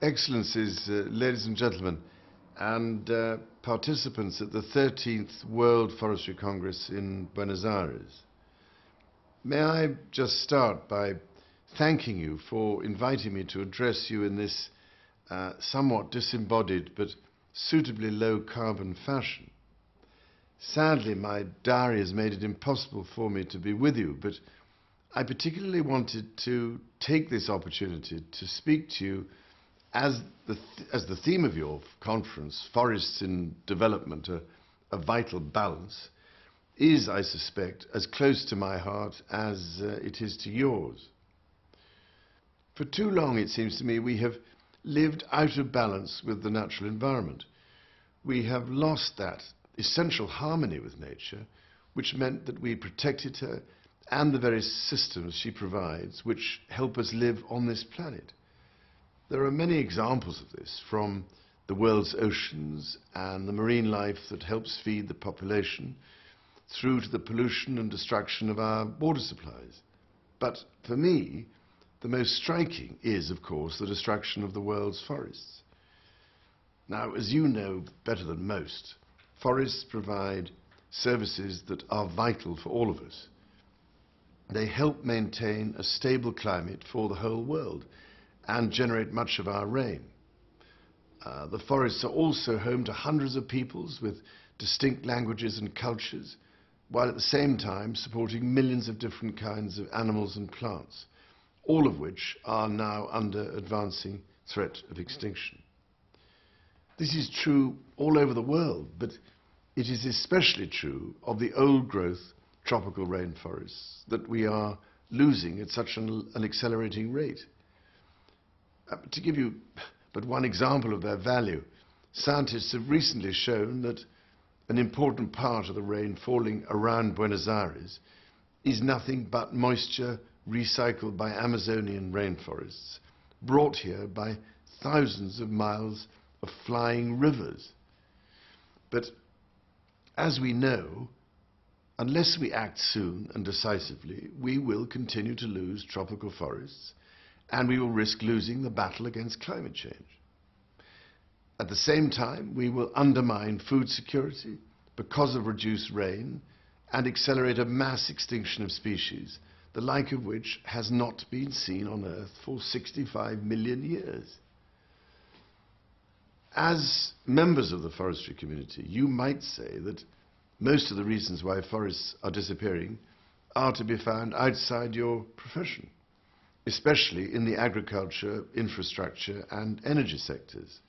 Excellencies, ladies and gentlemen, and participants at the 13th World Forestry Congress in Buenos Aires. May I just start by thanking you for inviting me to address you in this somewhat disembodied but suitably low-carbon fashion. Sadly, my diary has made it impossible for me to be with you, but I particularly wanted to take this opportunity to speak to you as the theme of your conference, Forests in Development, a vital balance, is, I suspect, as close to my heart as it is to yours. For too long, it seems to me, we have lived out of balance with the natural environment. We have lost that essential harmony with nature, which meant that we protected her and the very systems she provides, which help us live on this planet. There are many examples of this, from the world's oceans and the marine life that helps feed the population, through to the pollution and destruction of our water supplies. But for me, the most striking is, of course, the destruction of the world's forests. Now, as you know better than most, forests provide services that are vital for all of us. They help maintain a stable climate for the whole world and generate much of our rain. The forests are also home to hundreds of peoples with distinct languages and cultures, while at the same time supporting millions of different kinds of animals and plants, all of which are now under advancing threat of extinction. This is true all over the world, but it is especially true of the old-growth tropical rainforests that we are losing at such an accelerating rate. To give you but one example of their value, scientists have recently shown that an important part of the rain falling around Buenos Aires is nothing but moisture recycled by Amazonian rainforests, brought here by thousands of miles of flying rivers. But as we know, unless we act soon and decisively, we will continue to lose tropical forests, and we will risk losing the battle against climate change. At the same time, we will undermine food security because of reduced rain and accelerate a mass extinction of species, the like of which has not been seen on Earth for 65 million years. As members of the forestry community, you might say that most of the reasons why forests are disappearing are to be found outside your profession, especially in the agriculture, infrastructure and energy sectors.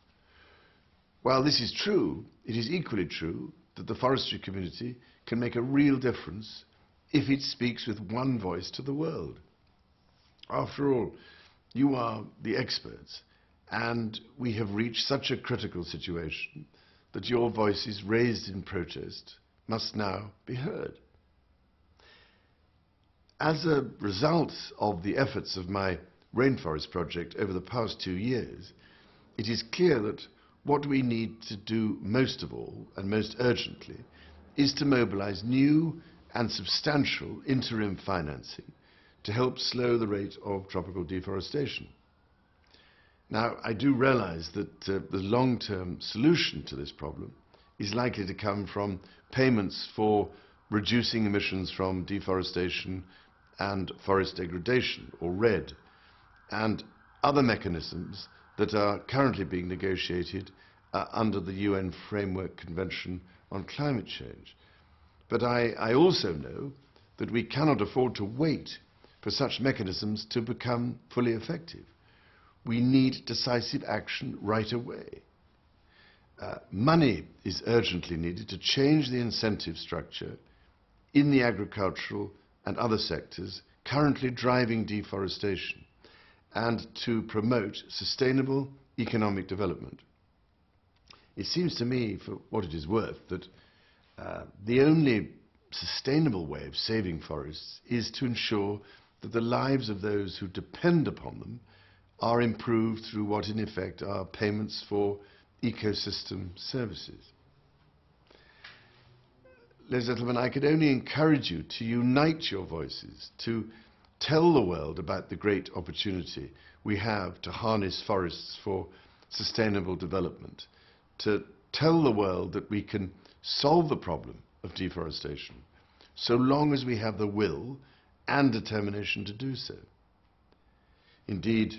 While this is true, it is equally true that the forestry community can make a real difference if it speaks with one voice to the world. After all, you are the experts, and we have reached such a critical situation that your voices raised in protest must now be heard. As a result of the efforts of my rainforest project over the past 2 years, it is clear that what we need to do most of all, and most urgently, is to mobilize new and substantial interim financing to help slow the rate of tropical deforestation. Now, I do realize that the long-term solution to this problem is likely to come from payments for reducing emissions from deforestation and forest degradation, or REDD, and other mechanisms that are currently being negotiated under the UN Framework Convention on Climate Change. But I also know that we cannot afford to wait for such mechanisms to become fully effective. We need decisive action right away. Money is urgently needed to change the incentive structure in the agricultural and other sectors currently driving deforestation, and to promote sustainable economic development. It seems to me, for what it is worth, that the only sustainable way of saving forests is to ensure that the lives of those who depend upon them are improved through what in effect are payments for ecosystem services. Ladies and gentlemen, I could only encourage you to unite your voices, to tell the world about the great opportunity we have to harness forests for sustainable development, to tell the world that we can solve the problem of deforestation so long as we have the will and determination to do so. Indeed,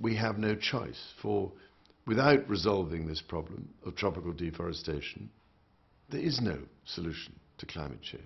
we have no choice, for without resolving this problem of tropical deforestation, there is no solution to climate change.